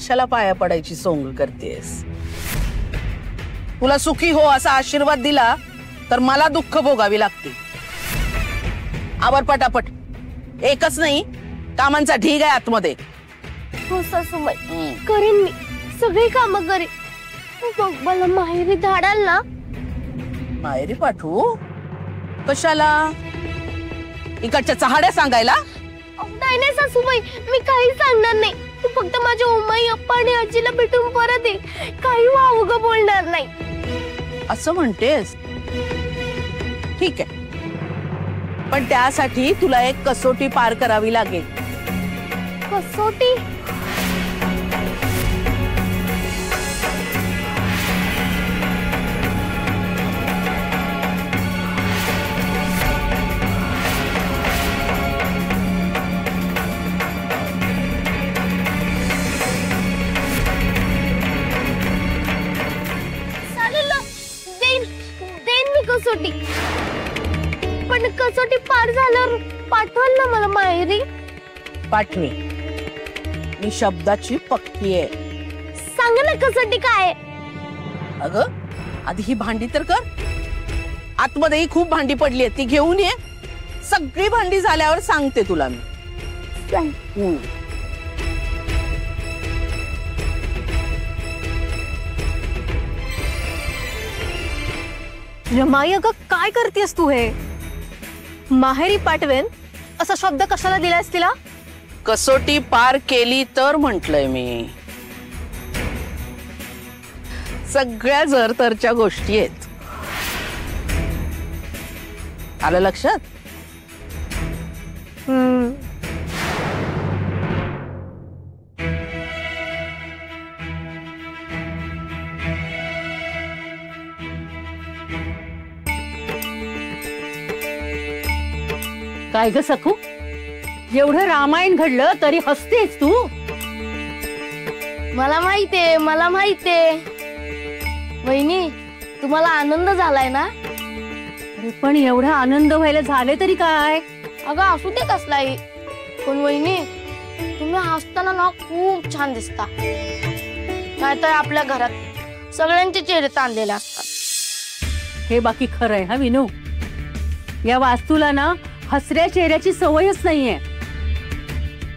कशाला पाया पडायची सोंग करतेस? तुला सुखी हो असा आशीर्वाद दिला तर मला दुःख भोगावी लागते. आवर पटापट. एकच नाही, कामांचा ढीग आहे आतमध्ये. हो सासूबाई, करीन मी सगळी कामं करीन. मग मला माहेरी धाडाल ना? माहेरी पाठवू? कशाला? इकडच्या चहाड्या सांगायला? नाही नाही सासूबाई, मी काही सांगणार नाही. तू फक्त माझ्या उमाई अप्पा आणि आजीला भेटून परत ये. काही वावगं बोलणार नाही. असं म्हणतेस? ठीक आहे, पण त्यासाठी तुला एक कसोटी पार करावी लागेल. कसोटी? कसोटी, पण कसोटी पार झाल्यावर पाठवाल ना मला माहेरी? पाठवी, मी शब्दाची पक्की आहे. सांग ना कसोटी काय? अगं आधी ही भांडी तर कर. आतमध्येही खूप भांडी पडली आहेत, ती घेऊन ये. सगळी भांडी झाल्यावर सांगते तुला मी. सांग. रमाई, अगं काय करतेस तू? हे माहेरी पाठवेन असा शब्द कशाला दिलास तिला? कसोटी पार केली तर म्हटलंय मी. सगळ्या जर तरच्या गोष्टी आहेत. आलं लक्षात? काय ग सखू, एवढं रामायण घडलं तरी हसतेस तू? मला माहितीये, मला माहितीये. वहिनी, तुम्हाला आनंद झालाय ना? अरे पण एवढा आनंद व्हायला झाले तरी काय? अगं असू दे कसलाही, पण वहिनी तुम्ही हसताना ना खूप छान दिसता. नाहीतर आपल्या घरात सगळ्यांचे चेहरे ताणलेले असतात. हे बाकी खरंय हा विनू. या वास्तूला ना हसऱ्या चेहऱ्याची सवयच नाहीये.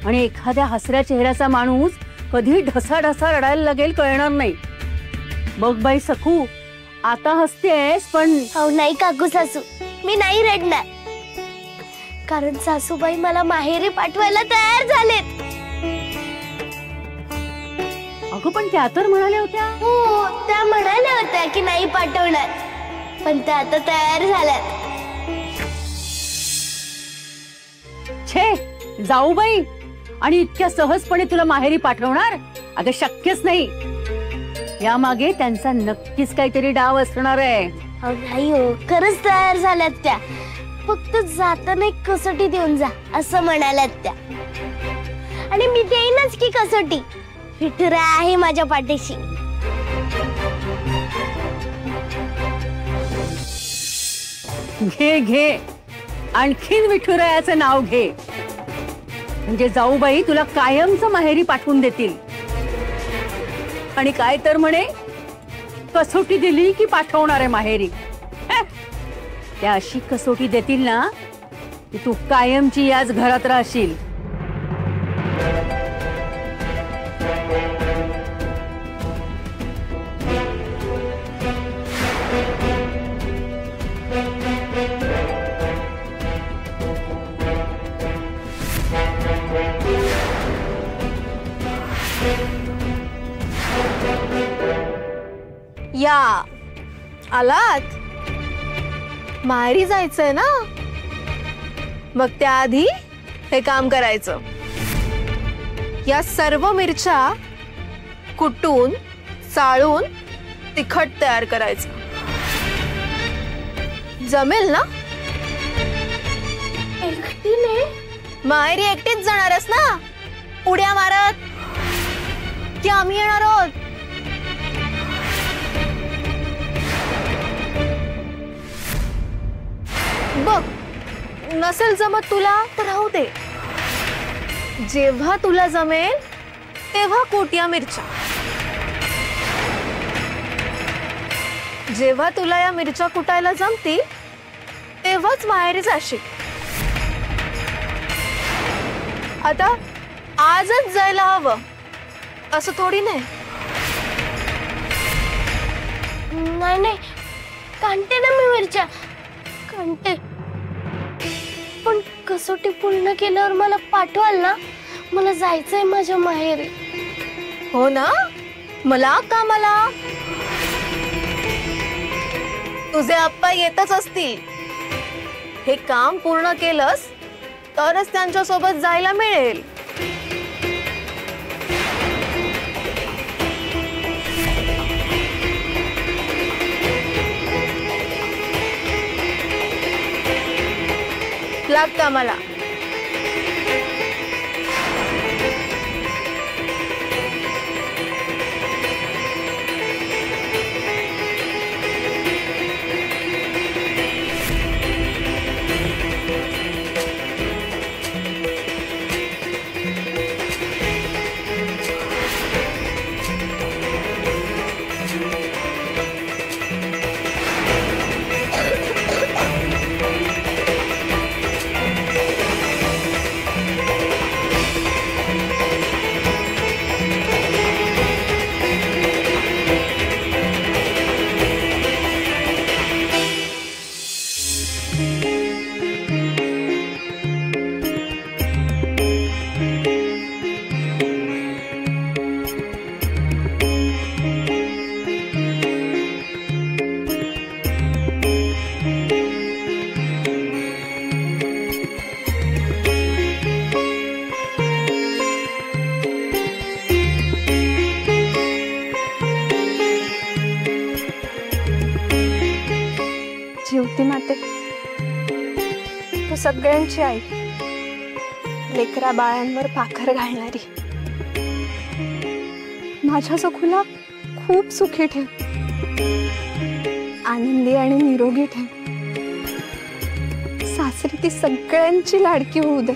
आणि एखाद्या हसऱ्या चेहऱ्याचा माणूस कधी ढसाढसा रडायला लागेल कळणार नाही. बघ बाई सखू, आता हसतेस पण. हो नाही काकू सासू, मी नाही रडणार. कारण सासूबाई मला माहेरी पाठवायला तयार झालेत. अगं पण त्या तर म्हणाल्या होत्या. हो, त्या म्हणाल्या होत्या की नाही पाठवणार, पण त्या आता तयार झाल्यात. छे, जाऊ बाई, आणि इतक्या सहजपणे तुला माहेरी पाठवणार? अगं शक्यच नाही. यामागे त्यांचा नक्कीच काहीतरी डाव असणार आहे. नाही हो, खरंच तयार झाल्यात त्या. फक्त जाताना एक कसोटी देऊन जा असं म्हणाल्यात त्या. आणि मी देईनच की कसोटी. विठुरा आहे माझ्या पाठीशी. घे घे, आणखीन विठुरायाचं नाव घे. म्हणजे जाऊबाई तुला कायमचं माहेरी पाठवून देतील. आणि काय तर म्हणे, कसोटी दिली की पाठवणार आहे माहेरी. त्या अशी कसोटी देतील ना की तू कायमची याच घरात राहशील. या आलात? माहेरी जायचंय ना? मग त्याआधी हे काम करायचं. या सर्व मिरच्या कुटून चाळून तिखट तयार करायचं. जमेल ना? एकटीने? माहेरी एकटीच जाणारच ना? उड्या मारत की आम्ही येणार आहोत? बघ, नसेल जमत तुला तर राहू दे. जेव्हा तुला जमेल तेव्हा कूट या मिरच्या. जेव्हा तुला या मिरच्या कुटायला जमतील तेव्हाच माहेरी जाशील. आता आजच जायला हवं असं थोडी नाही. नाही नाही, काढते ना मी मिरच्या, काढते. पण कसोटी पूर्ण केल्यावर मला पाठवाल ना? मला जायचंय माझ्या माहेरी. हो ना, मला कामाला तुझे आप्पा येतच असतील. हे काम पूर्ण केलंस तरच त्यांच्या सोबत जायला मिळेल. लाग कामाला. जीवती माते, तू सगळ्यांची आई, लेकरा बाळांवर पाखर घालणारी. माझ्या सखूला खूप सुखी ठेव, आनंदी आणि निरोगी ठेव. सासरी ती सगळ्यांची लाडकी होऊ दे.